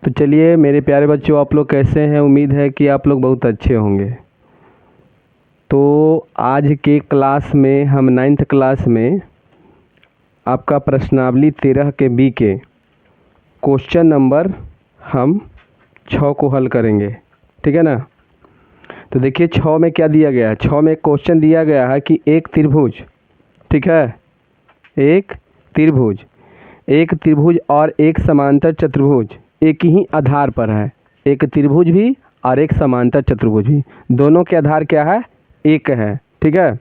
तो चलिए मेरे प्यारे बच्चों, आप लोग कैसे हैं? उम्मीद है कि आप लोग बहुत अच्छे होंगे। तो आज के क्लास में हम 9th क्लास में आपका प्रश्नावली 13 के बी के क्वेश्चन नंबर हम 6 को हल करेंगे। ठीक है ना? तो देखिए 6 में क्या दिया गया है। 6 में क्वेश्चन दिया गया है कि एक त्रिभुज, ठीक है, एक त्रिभुज और एक समांतर चतुर्भुज एक ही आधार पर है। एक त्रिभुज भी और एक समांतर चतुर्भुज भी, दोनों के आधार क्या है? एक है। ठीक है,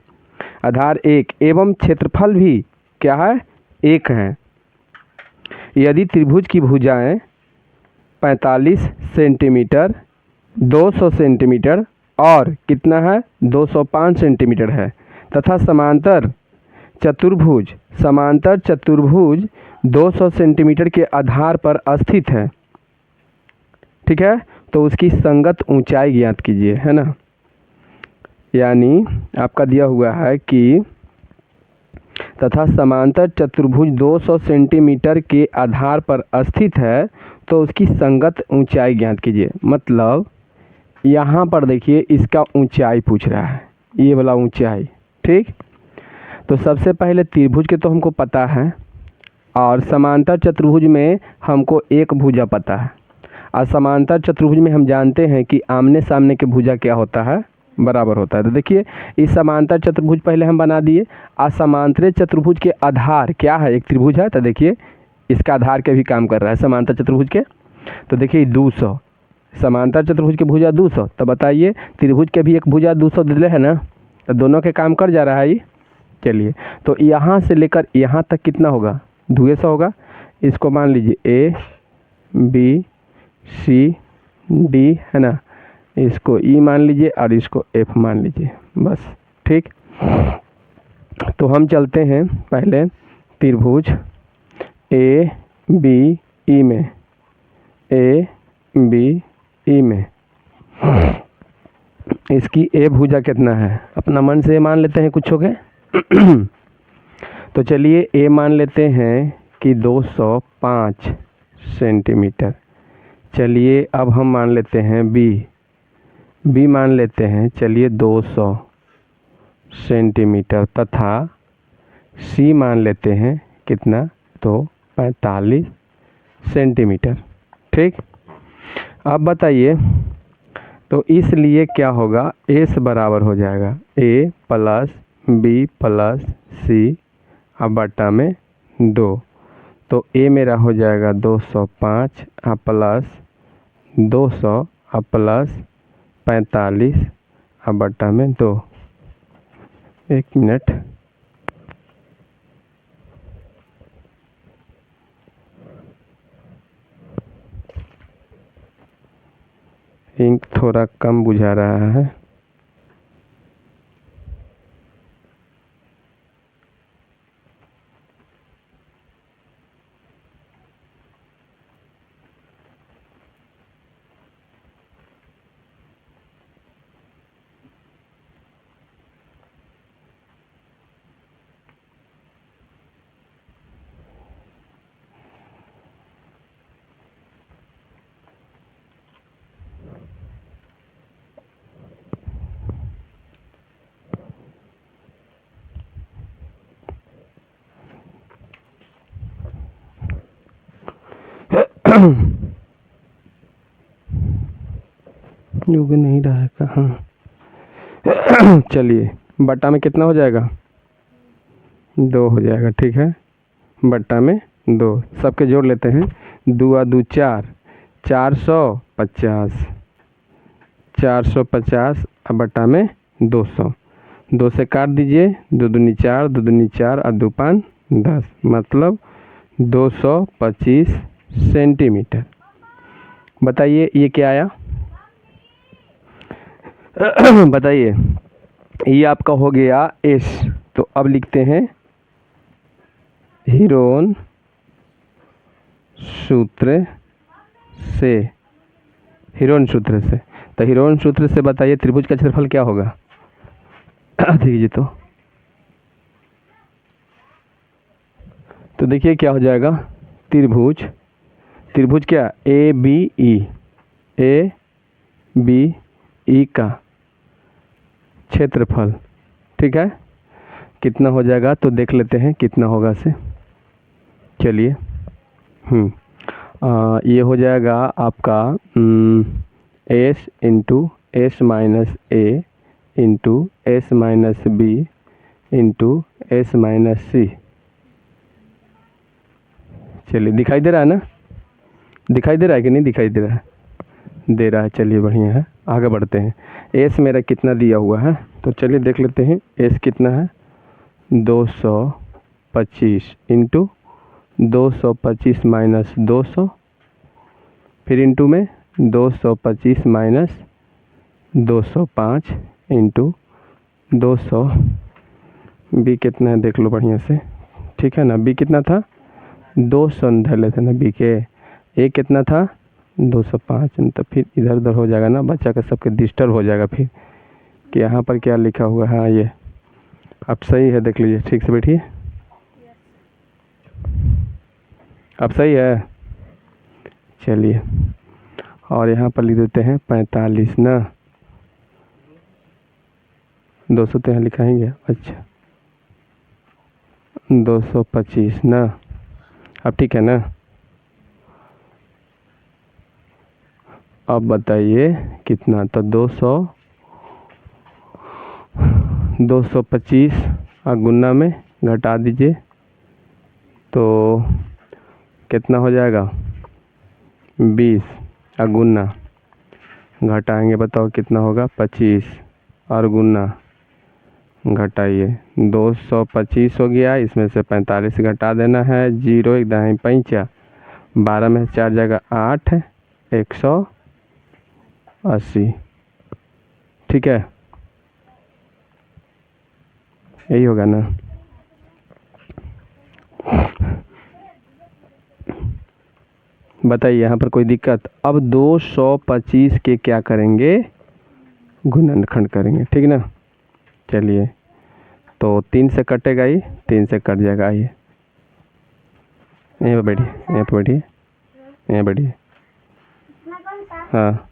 आधार एक एवं क्षेत्रफल भी क्या है? एक है। यदि त्रिभुज की भुजाएं 45 सेंटीमीटर, 200 सेंटीमीटर और कितना है? 205 सेंटीमीटर है तथा समांतर चतुर्भुज 200 सेंटीमीटर के आधार पर स्थित है, ठीक है, तो उसकी संगत ऊंचाई ज्ञात कीजिए, है ना। यानी आपका दिया हुआ है कि तथा समांतर चतुर्भुज 200 सेंटीमीटर के आधार पर स्थित है तो उसकी संगत ऊंचाई ज्ञात कीजिए। मतलब यहाँ पर देखिए इसका ऊंचाई पूछ रहा है, ये वाला ऊंचाई। ठीक, तो सबसे पहले त्रिभुज के तो हमको पता है और समांतर चतुर्भुज में हमको एक भुजा पता है। और समांतर चतुर्भुज में हम जानते हैं कि आमने सामने के भुजा क्या होता है? बराबर होता है। तो देखिए इस समांतर चतुर्भुज पहले हम बना दिए। और समांतरे चतुर्भुज के आधार क्या है? एक त्रिभुज है, तो देखिए इसका आधार के भी काम कर रहा है समांतर चतुर्भुज के। तो देखिए 200, समांतर चतुर्भुज की भुजा 200, तो बताइए त्रिभुज के भी एक भुजा 200 दिले है ना, तो दोनों के काम कर जा रहा है ये। चलिए तो यहाँ से लेकर यहाँ तक कितना होगा? 200 होगा। इसको मान लीजिए ए बी सी डी, है ना, इसको ई मान लीजिए और इसको एफ मान लीजिए, बस। ठीक, तो हम चलते हैं पहले त्रिभुज ए बी ई में, ए बी ई में इसकी ए भुजा कितना है? अपना मन से मान लेते हैं कुछ हो गए। तो चलिए ए मान लेते हैं कि 205 सेंटीमीटर। चलिए अब हम मान लेते हैं बी मान लेते हैं, चलिए 200 सेंटीमीटर तथा सी मान लेते हैं कितना? तो 45 सेंटीमीटर। ठीक, अब बताइए तो इसलिए क्या होगा? ए से बराबर हो जाएगा ए प्लस बी प्लस सी अब बटा में 2। तो ए मेरा हो जाएगा 205 प्लस 200 प्लस 45 बटा में 2। एक मिनट, इंक थोड़ा कम बुझा रहा है। योग नहीं रहा है कहाँ? चलिए बट्टा में कितना हो जाएगा? 2 हो जाएगा। ठीक है, बट्टा में 2 सबके जोड़ लेते हैं। 2 आ 2 4, 450, 450 अब बट्टा में 200। 2 से काट दीजिए, 2 दूनी 4, 2 दूनी 4 और 2 5 10, मतलब 225 सेंटीमीटर। बताइए ये क्या आया? बताइए, ये आपका हो गया एस। तो अब लिखते हैं हीरोन सूत्र से। तो हीरोन सूत्र से बताइए त्रिभुज का क्षेत्रफल क्या होगा? देखिए तो देखिए क्या हो जाएगा? त्रिभुज त्रिभुज क्या, ए बी ई का क्षेत्रफल, ठीक है। कितना हो जाएगा तो देख लेते हैं कितना होगा से। चलिए ये हो जाएगा आपका S into S minus A into S minus B into S minus C. चलिए दिखाई दे रहा है ना, दिखाई दे रहा है कि नहीं दिखाई दे रहा है, दे रहा है। चलिए बढ़िया है, आगे बढ़ते हैं। एस मेरा कितना दिया हुआ है तो चलिए देख लेते हैं। एस कितना है 225 इंटू 225 माइनस 200, फिर इंटू में 225 माइनस 205 इंटू 200। बी कितना है देख लो बढ़िया से, ठीक है ना। बी कितना था 200 धर लेते ना बी के। ए कितना था 205, तो फिर इधर उधर हो जाएगा ना, बच्चा का सबके डिस्टर्ब हो जाएगा फिर कि यहाँ पर क्या लिखा हुआ है। हाँ ये अब सही है, देख लीजिए ठीक से बैठिए, अब सही है। चलिए और यहाँ पर लिख देते हैं 45 ना, 200 तो यहाँ लिखाएंगे। अच्छा 225 ना, अब ठीक है ना। अब बताइए कितना, तो 225 गुना में घटा दीजिए तो कितना हो जाएगा 20 गुना घटाएंगे, बताओ कितना होगा 25 और गुना घटाइए 225 हो गया, इसमें से 45 घटा देना है, 0 एक दाएं 5 12 में 4 जगह 8 180, ठीक है यही होगा ना। बताइए यहाँ पर कोई दिक्कत। अब 225 के क्या करेंगे गुणनखंड करेंगे, ठीक ना। चलिए तो 3 से कटेगा, ये 3 से कट जाएगा। ये यहीं पर बैठिए, यहीं पर बैठिए, यहीं बैठिए, हाँ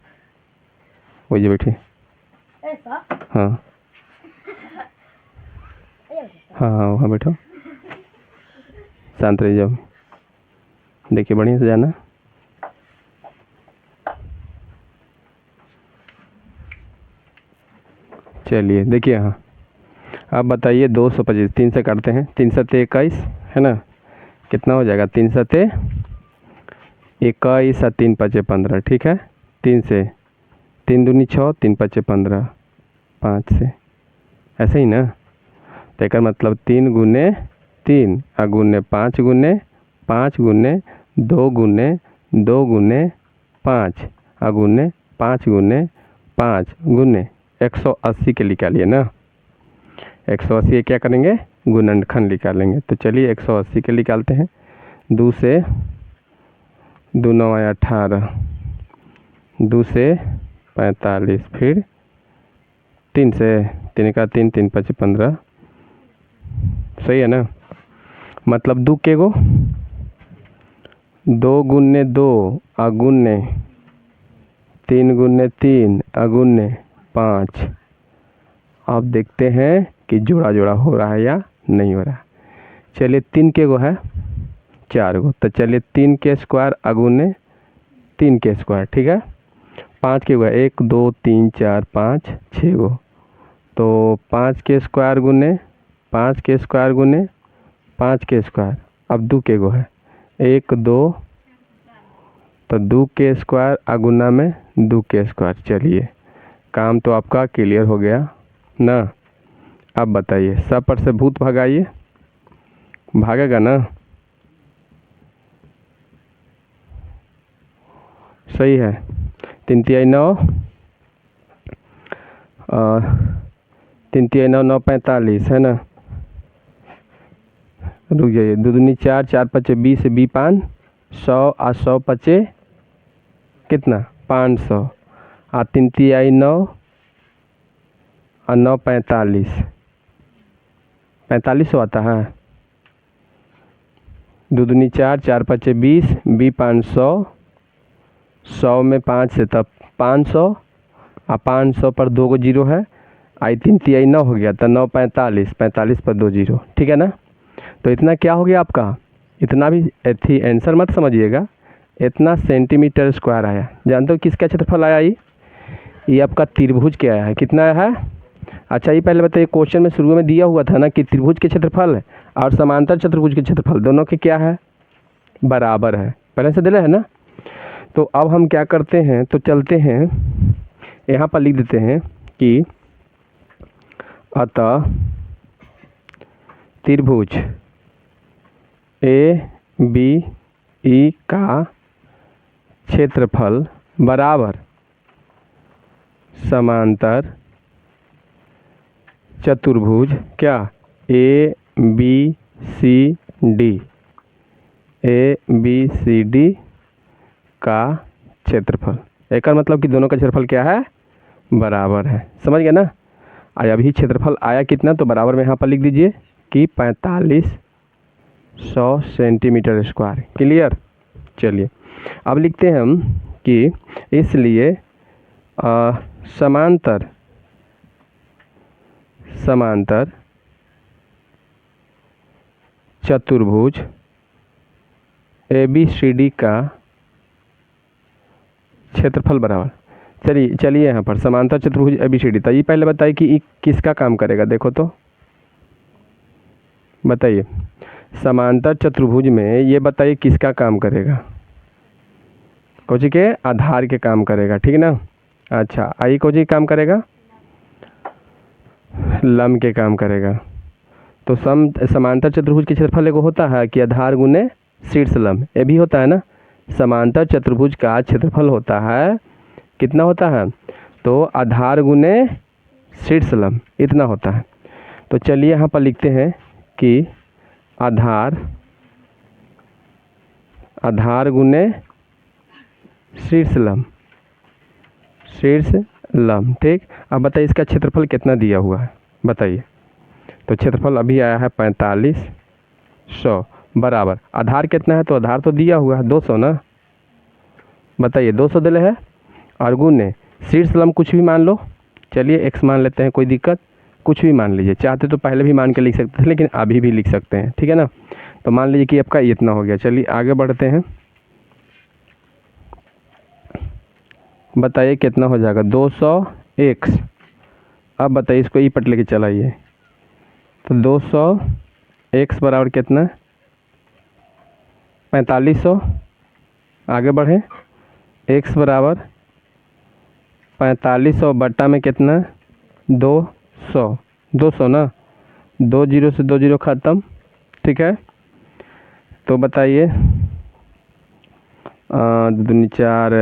वही बैठिए, हाँ हाँ हाँ वहाँ बैठो, शांत रह जाओ, देखिए बढ़िया से जाना। चलिए देखिए, हाँ अब बताइए 225 3 से करते हैं, 3 सत्ते 21 है ना, कितना हो जाएगा 3 सत्ते 21 और 3 पचे 15, ठीक है। 3 से 3 दूनी 6 3 पचे 15, 5 से ऐसे ही ना। तो एक मतलब 3 गुने 3 गुने 5 गुने 5 गुने 2 गुने 2 गुने 5 गुने 5 गुने 5 गुने 180 के निकालिए ना। 180 क्या करेंगे गुणनखंड निकालेंगे। तो चलिए 180 के निकालते हैं। 2 से 2 9 18, 2 से 45, फिर 3 से 3 का 3 3 5 15, सही है ना। मतलब 2 के गो 2 गुने 2 गुने 3 गुने 3 गुने 5। आप देखते हैं कि जोड़ा जोड़ा हो रहा है या नहीं हो रहा है। चलिए 3 के गो है 4 गो, तो चलिए 3 के स्क्वायर अगुने 3 के स्क्वायर, ठीक है। 5 के गो 1 2 3 4 5 6 गो, तो 5 के स्क्वायर गुने 5 के स्क्वायर गुने 5 के स्क्वायर। अब 2 के गो है 1 2, तो 2 के स्क्वायर अगुना में 2 के स्क्वायर। चलिए काम तो आपका क्लियर हो गया ना। अब बताइए सब पर से भूत भगाइए, भागेगा ना, सही है। 3 तिहाई 9 और 3 तिहाई 9 9 45 है ना। रुक जाइए, 2 दूनी 4 4 पचे 20 20 5 100 और 100 पचे कितना 500 और 3 तिहाई 9 और 9 45 45 आता है। 2 दूनी 4 4 पचे 20 20 500 100 में 5 से तब 500 और 500 पर 2 को जीरो है, आई 3 तिहाई 9 हो गया, तो 9 45, 45 पर 2 जीरो, ठीक है ना। तो इतना क्या हो गया आपका, इतना भी थी आंसर मत समझिएगा, इतना सेंटीमीटर स्क्वायर आया। जानते हो किसका क्षेत्रफल आया ये आपका त्रिभुज के आया है। कितना आया है? अच्छा ये पहले बताइए, क्वेश्चन में शुरू में दिया हुआ था ना कि त्रिभुज के क्षेत्रफल और समांतर चतुर्भुज के क्षेत्रफल दोनों के क्या है, बराबर है, पहले से दिला है ना। तो अब हम क्या करते हैं, तो चलते हैं यहाँ पर लिख देते हैं कि अतः त्रिभुज ए बी ई का क्षेत्रफल बराबर समांतर चतुर्भुज क्या A B C D, A B C D का क्षेत्रफल। एक मतलब कि दोनों का क्षेत्रफल क्या है, बराबर है। समझ गए ना। और अभी क्षेत्रफल आया कितना, तो बराबर में यहाँ पर लिख दीजिए कि 4500 सेंटीमीटर स्क्वायर। क्लियर। चलिए अब लिखते हैं हम कि इसलिए समांतर चतुर्भुज ए बी सी डी का क्षेत्रफल बराबर। चलिए यहाँ पर समांतर चतुर्भुज ए बी सी डी, तो ये पहले बताइए कि किसका काम करेगा। देखो तो बताइए, समांतर चतुर्भुज में ये बताइए किसका काम करेगा, कोची के आधार के काम करेगा, ठीक है ना। अच्छा आई कोची काम करेगा, लंब के काम करेगा। तो समांतर चतुर्भुज के क्षेत्रफल एगो होता है कि आधार गुने शीर्ष लंब, ये भी होता है ना। समांतर चतुर्भुज का क्षेत्रफल होता है कितना होता है, तो आधार गुने शीर्ष लंब इतना होता है। तो चलिए यहाँ पर लिखते हैं कि आधार गुने शीर्ष लंब, ठीक। अब बताइए इसका क्षेत्रफल कितना दिया हुआ है, बताइए। तो क्षेत्रफल अभी आया है 4500 बराबर आधार कितना है, तो आधार तो दिया हुआ है 200 ना, बताइए 200 दिले है। और गुने शीर्ष लंब कुछ भी मान लो, चलिए x मान लेते हैं, कोई दिक्कत, कुछ भी मान लीजिए, चाहते तो पहले भी मान के लिख सकते थे लेकिन अभी भी लिख सकते हैं, ठीक है ना। तो मान लीजिए कि आपका इतना हो गया। चलिए आगे बढ़ते हैं, बताइए कितना हो जाएगा 200x। अब बताइए इसको ई पट लेके चलाइए, तो 200x बराबर कितना 4500। आगे बढ़े, x बराबर 4500 बट्टा में कितना 200 ना, 2 जीरो से 2 जीरो ख़त्म, ठीक है। तो बताइए 2 दूनी 4,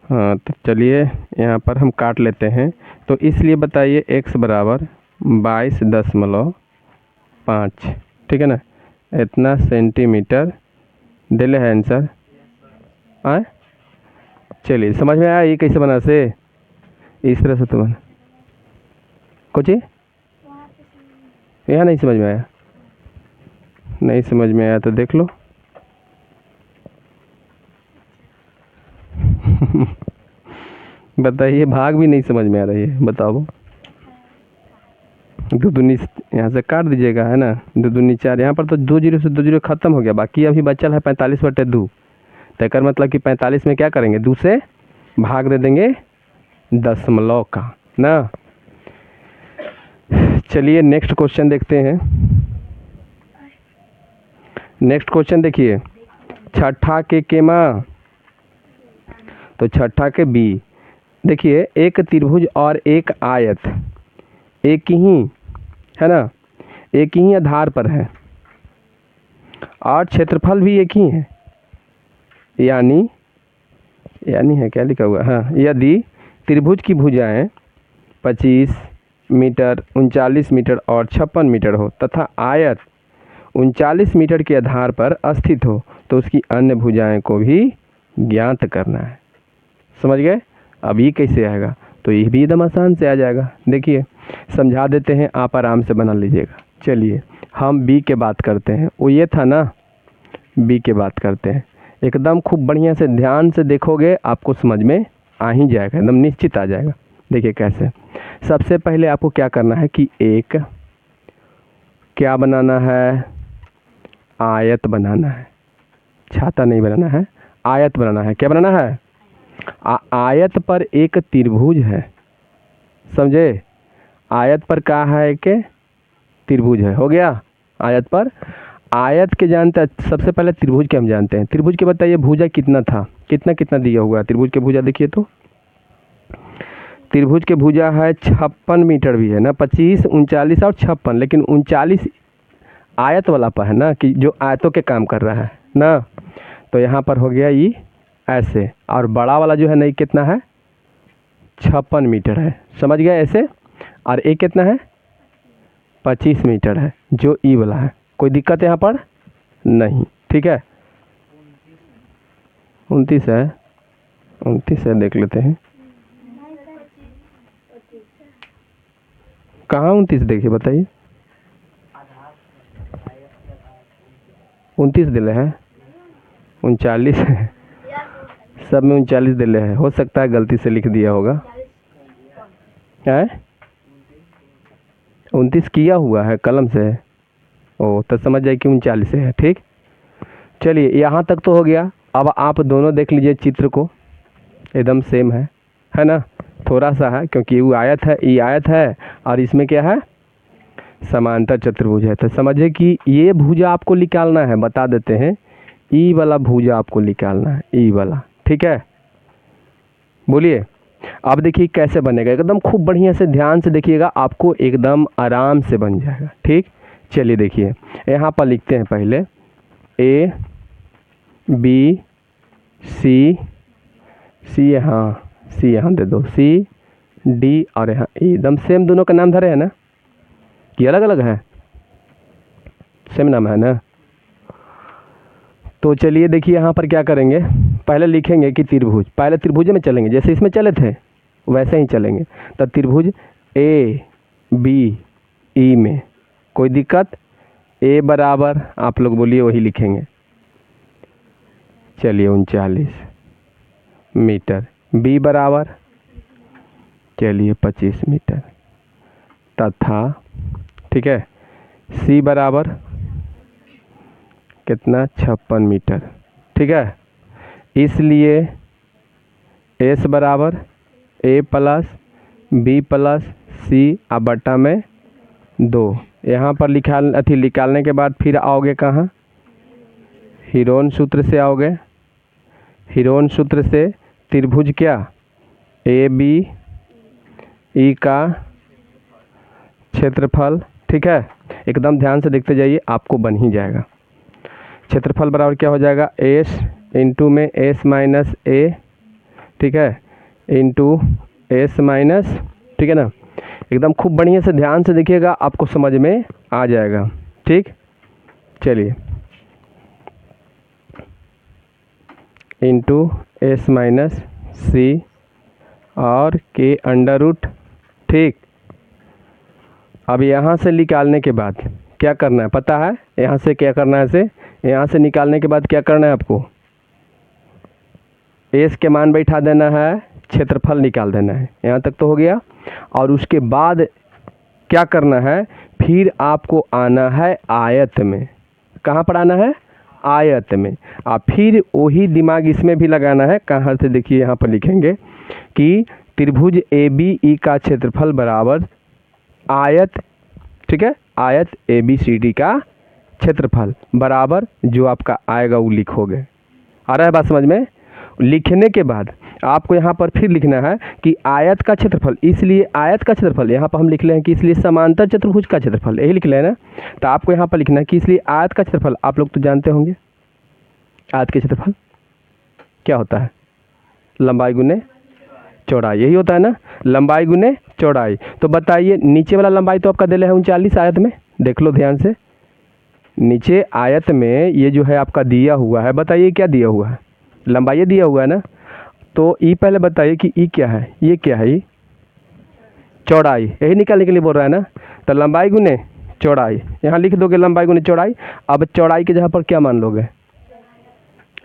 हाँ तो चलिए यहाँ पर हम काट लेते हैं। तो इसलिए बताइए x बराबर 22.5, ठीक है ना, इतना सेंटीमीटर दिले है आंसर। आए चलिए समझ में आया ये कैसे बना से, इस तरह से तो बना कुछ यहाँ नहीं समझ में आया, नहीं समझ में आया तो देख लो। बताइए भाग भी नहीं समझ में आ रही है, बताओ। 2 दूनी यहाँ से काट दीजिएगा, है ना, 2 दूनी 4, यहाँ पर तो 2 जीरो से 2 जीरो ख़त्म हो गया, बाकी अभी बचल है 45/2। तो एक मतलब कि 45 में क्या करेंगे, 2 से भाग दे देंगे दशमलव का ना। चलिए नेक्स्ट क्वेश्चन देखते हैं। नेक्स्ट क्वेश्चन देखिए, छठा के केमा, तो छठा के बी। देखिए एक त्रिभुज और एक आयत एक ही है ना, एक ही आधार पर है और क्षेत्रफल भी एक ही है, यानी है क्या लिखा हुआ, हाँ, यदि त्रिभुज की भुजाएं 25 मीटर, 39 मीटर और 56 मीटर हो तथा आयत 39 मीटर के आधार पर स्थित हो, तो उसकी अन्य भुजाएं को भी ज्ञात करना है। समझ गए। अब ये कैसे आएगा, तो ये भी एकदम आसान से आ जाएगा। देखिए समझा देते हैं, आप आराम से बना लीजिएगा। चलिए हम बी के बात करते हैं, वो ये था ना, बी के बात करते हैं। एकदम खूब बढ़िया से ध्यान से देखोगे आपको समझ में आ ही जाएगा, एकदम निश्चित आ जाएगा। देखिए कैसे, सबसे पहले आपको क्या करना है कि एक क्या बनाना है, आयत बनाना है, छाता नहीं बनाना है, आयत बनाना है। क्या बनाना है? आयत पर एक त्रिभुज है, समझे? आयत पर क्या है? एक त्रिभुज है, हो गया। आयत पर, आयत के जानते हैं, सबसे पहले त्रिभुज के हम जानते हैं। त्रिभुज के बताइए भुजा कितना था, कितना कितना दिया हुआ है त्रिभुज के भुजा? देखिए तो त्रिभुज के भुजा है 56 मीटर भी है ना, 25, 39 और 56, लेकिन 39 आयत वाला पर है ना, कि जो आयतों के काम कर रहा है ना। तो यहाँ पर हो गया ये ऐसे, और बड़ा वाला जो है ना कितना है, 56 मीटर है, समझ गया ऐसे। और एक कितना है, 25 मीटर है, जो ई वाला है। कोई दिक्कत यहाँ पर नहीं, ठीक है। 29 है, 29 है, देख लेते हैं कहाँ 29 देखिए बताइए। 29 दिले है, 39 है, सब में 39 दिले है, हो सकता है गलती से लिख दिया होगा। है 29 किया हुआ है कलम से, ओ तो समझ जाए कि 39 है, ठीक। चलिए यहाँ तक तो हो गया। अब आप दोनों देख लीजिए चित्र को, एकदम सेम है ना, थोड़ा सा है क्योंकि वो आयत है, ये आयत है, और इसमें क्या है, समांतर चतुर्भुज है। तो समझिए कि ये भुजा आपको निकालना है, बता देते हैं, ई वाला भुजा आपको निकालना है, ई वाला, ठीक है। बोलिए अब देखिए कैसे बनेगा, एकदम खूब बढ़िया से ध्यान से देखिएगा, आपको एकदम आराम से बन जाएगा, ठीक। चलिए देखिए यहाँ पर लिखते हैं पहले ए बी सी, सी यहाँ दे दो, सी डी, और यहाँ एकदम सेम दोनों का नाम धरे है ना, कि अलग अलग है, सेम नाम है ना। तो चलिए देखिए यहाँ पर क्या करेंगे, पहले लिखेंगे कि त्रिभुज, पहले त्रिभुज में चलेंगे, जैसे इसमें चले थे वैसे ही चलेंगे। तो त्रिभुज ए बी ई में कोई दिक्कत, ए बराबर आप लोग बोलिए वही लिखेंगे, चलिए 39 मीटर, बी बराबर चलिए 25 मीटर, तथा ठीक है सी बराबर कितना, 56 मीटर, ठीक है। इसलिए एस बराबर ए प्लस बी प्लस सी अब बट्टा में 2। यहाँ पर निकालने के बाद फिर आओगे कहाँ, हीरोन सूत्र से आओगे। हीरोन सूत्र से त्रिभुज क्या, ए बी ई का क्षेत्रफल, ठीक है। एकदम ध्यान से देखते जाइए, आपको बन ही जाएगा। क्षेत्रफल बराबर क्या हो जाएगा, एस इंटू में एस माइनस ए, ठीक है, इंटू एस माइनस, ठीक है ना। एकदम खूब बढ़िया से ध्यान से देखिएगा, आपको समझ में आ जाएगा, ठीक। चलिए इंटू एस माइनस सी और के अंडर रूट, ठीक। अब यहाँ से निकालने के बाद क्या करना है पता है, यहाँ से क्या करना है, यहाँ से निकालने के बाद क्या करना है आपको, एस के मान बैठा देना है, क्षेत्रफल निकाल देना है। यहाँ तक तो हो गया। और उसके बाद क्या करना है, फिर आपको आना है आयत में। कहाँ पर आना है, आयत में। और फिर वही दिमाग इसमें भी लगाना है। कहाँ से देखिए, यहाँ पर लिखेंगे कि त्रिभुज ए बी ई का क्षेत्रफल बराबर आयत, ठीक है, आयत ए बी सी डी का क्षेत्रफल बराबर जो आपका आएगा वो लिखोगे। आ रहा है बात समझ में। लिखने के बाद आपको यहाँ पर फिर लिखना है कि आयत का क्षेत्रफल, इसलिए आयत का क्षेत्रफल यहाँ पर हम लिख ले हैं कि इसलिए समांतर चतुर्भुज का क्षेत्रफल, यही लिख ले ना। तो आपको यहाँ पर लिखना है कि इसलिए आयत का क्षेत्रफल, आप लोग तो जानते होंगे आयत के क्षेत्रफल क्या होता है, लंबाई गुने चौड़ाई, यही होता है ना, लंबाई गुने चौड़ाई। तो बताइए नीचे वाला लंबाई तो आपका दिले है 39 आयत में, देख लो ध्यान से। नीचे आयत में ये जो है आपका दिया हुआ है, बताइए क्या दिया हुआ है, लंबाई दिया हुआ है ना। तो ई पहले बताइए कि ई क्या है, ये क्या है, ई चौड़ाई, यही निकालने के लिए बोल रहा है ना। तो लंबाई गुने चौड़ाई, यहाँ लिख दोगे लंबाई गुने चौड़ाई। अब चौड़ाई के जगह पर क्या मान लोगे,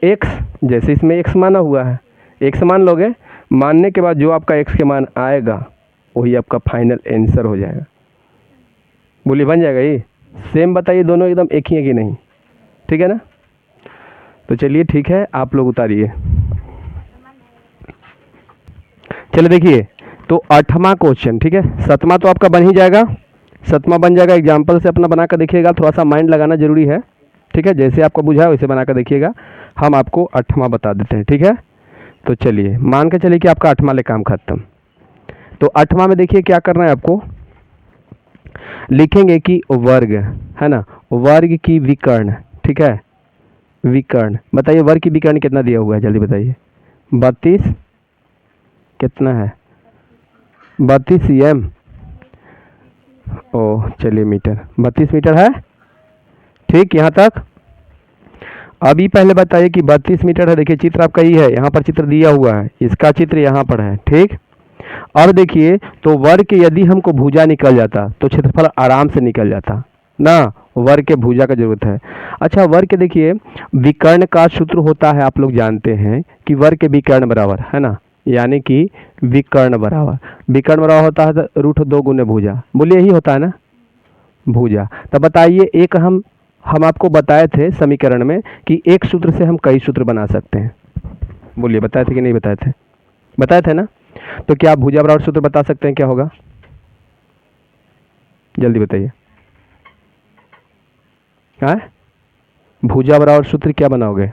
एक्स, जैसे इसमें एक्स माना हुआ है, एक्स मान लोगे, मानने के बाद जो आपका एक्स के मान आएगा वही आपका फाइनल आंसर हो जाएगा। बोलिए बन जाएगा ये? सेम बताइए, दोनों एकदम एक ही है कि नहीं? ठीक है ना? तो चलिए ठीक है, आप लोग उतारिए। चलिए देखिए, तो 8वां क्वेश्चन, ठीक है, 7वां तो आपका बन ही जाएगा, 7वां बन जाएगा। एग्जाम्पल से अपना बनाकर देखिएगा, थोड़ा सा माइंड लगाना जरूरी है, ठीक है, जैसे आपको बुझा वैसे बनाकर देखिएगा। हम आपको 8वां बता देते हैं, ठीक है। तो चलिए मान के चलिए कि आपका 8वां ले काम खत्म। तो 8वां में देखिए क्या करना है आपको, लिखेंगे कि वर्ग, है ना, वर्ग की विकर्ण, ठीक है, विकर्ण। बताइए वर्ग की विकर्ण कितना दिया हुआ है, जल्दी बताइए। 32 कितना है? 32 cm। ओह चलिए मीटर, 32 मीटर है, ठीक, यहाँ तक। अभी पहले बताइए कि 32 मीटर है। देखिए चित्र आपका ही है, यहाँ पर चित्र दिया हुआ है, इसका चित्र यहाँ पर है, ठीक। अब देखिए, तो वर्ग के यदि हमको भुजा निकल जाता तो क्षेत्रफल आराम से निकल जाता ना, वर्ग के भुजा का जरूरत है। अच्छा, वर्ग के देखिए विकर्ण का सूत्र होता है, आप लोग जानते हैं कि वर्ग के विकर्ण बराबर, है ना, यानी कि विकर्ण बराबर, विकर्ण बराबर होता है तो √2 गुने भुजा। बोलिए यही होता है ना, भुजा। तब बताइए, एक हम आपको बताए थे समीकरण में कि एक सूत्र से हम कई सूत्र बना सकते हैं। बोलिए बताए थे कि नहीं बताए थे? बताए थे ना। तो क्या आप भुजा बराबर सूत्र बता सकते हैं, क्या होगा? जल्दी बताइए। हाँ, भुजा बराबर सूत्र क्या बनाओगे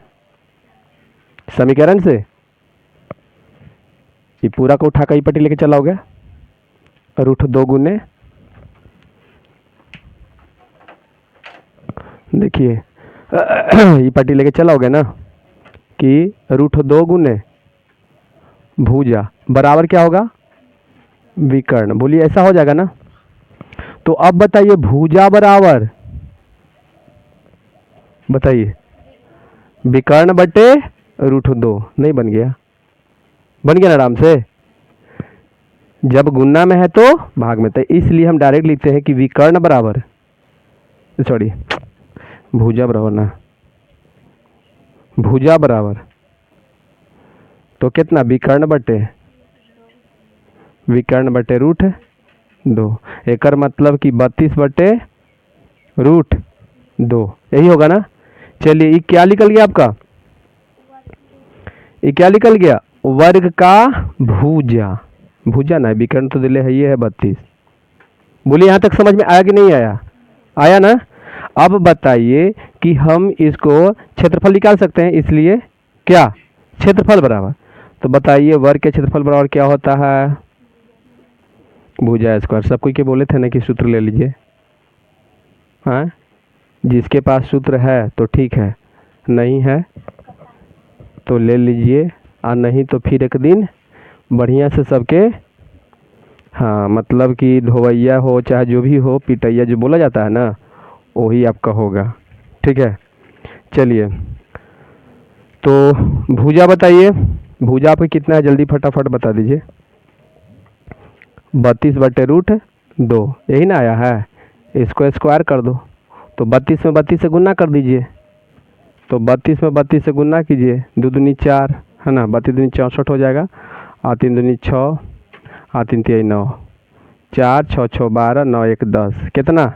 समीकरण से? ये पूरा को उठा कर ये पट्टी लेके चलाओगे, √2 गुने, देखिए ये पट्टी लेके चलाओगे ना कि √2 गुने भुजा बराबर क्या होगा? विकर्ण। बोलिए ऐसा हो जाएगा ना। तो अब बताइए भुजा बराबर, बताइए, विकर्ण बटे √2। नहीं बन गया? बन गया ना आराम से। जब गुना में है तो भाग में, तो इसलिए हम डायरेक्ट लिखते हैं कि विकर्ण बराबर, सॉरी भुजा बराबर ना, भुजा बराबर तो कितना, विकर्ण बटे √2। एकर मतलब कि 32 बटे √2, यही होगा ना। चलिए ये क्या निकल गया आपका, ये क्या निकल गया? वर्ग का भुजा, भुजा ना, विकर्ण तो दिले है, ये है 32। बोलिए यहाँ तक समझ में आया कि नहीं आया? आया ना। अब बताइए कि हम इसको क्षेत्रफल निकाल सकते हैं, इसलिए क्या, क्षेत्रफल बराबर। तो बताइए वर्ग के क्षेत्रफल बराबर क्या होता है? भुजा स्क्वायर। सब कोई के बोले थे ना कि सूत्र ले लीजिए। हाँ, जिसके पास सूत्र है तो ठीक है, नहीं है तो ले लीजिए, और नहीं तो फिर एक दिन बढ़िया से सबके, हाँ मतलब कि धोवैया हो चाहे जो भी हो, पिटैया जो बोला जाता है ना, वही आपका होगा, ठीक है। चलिए तो भुजा बताइए, भुजा पे कितना है, जल्दी फटाफट बता दीजिए। 32 बटे √2, यही ना आया है, इसको स्क्वायर कर दो, तो 32 में 32 से गुना कर दीजिए, तो 32 में 32 से गुना कीजिए, 2 दूनी 4, है ना, 32 दूनी 64 हो जाएगा, और 3 दूनी 6, और 3 तिहाई 9, 4 6 6 12, 9 1 10, कितना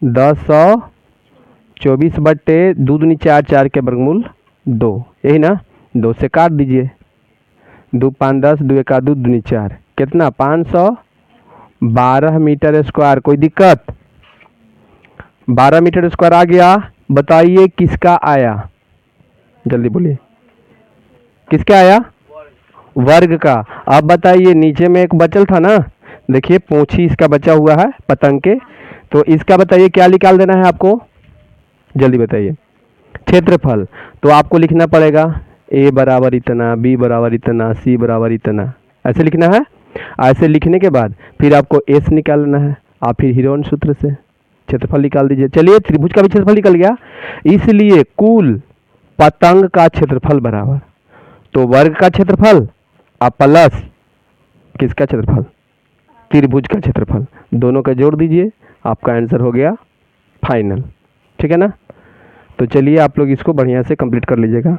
1024 बटे 2 दूनी 4, 4 के वर्गमूल 2, यही ना। 2 से काट दीजिए, 2 5 10, 2 1 2 दूनी 4, कितना 512 मीटर स्क्वायर। कोई दिक्कत? 12 मीटर स्क्वायर आ गया। बताइए किसका आया, जल्दी बोलिए, किसका आया? वर्ग का। अब बताइए नीचे में एक बचल था ना, देखिए पूंछी इसका बचा हुआ है पतंग के, तो इसका बताइए क्या निकाल देना है आपको, जल्दी बताइए। क्षेत्रफल। तो आपको लिखना पड़ेगा a बराबर इतना, b बराबर इतना, c बराबर इतना, ऐसे लिखना है। ऐसे लिखने के बाद फिर आपको s निकालना है, आप फिर हीरोन सूत्र से क्षेत्रफल निकाल दीजिए। चलिए त्रिभुज का भी क्षेत्रफल निकल गया, इसलिए कुल पतंग का क्षेत्रफल बराबर, तो वर्ग का क्षेत्रफल और प्लस किसका क्षेत्रफल, त्रिभुज का क्षेत्रफल, दोनों का जोड़ दीजिए, आपका आंसर हो गया फाइनल, ठीक है ना। तो चलिए आप लोग इसको बढ़िया से कंप्लीट कर लीजिएगा।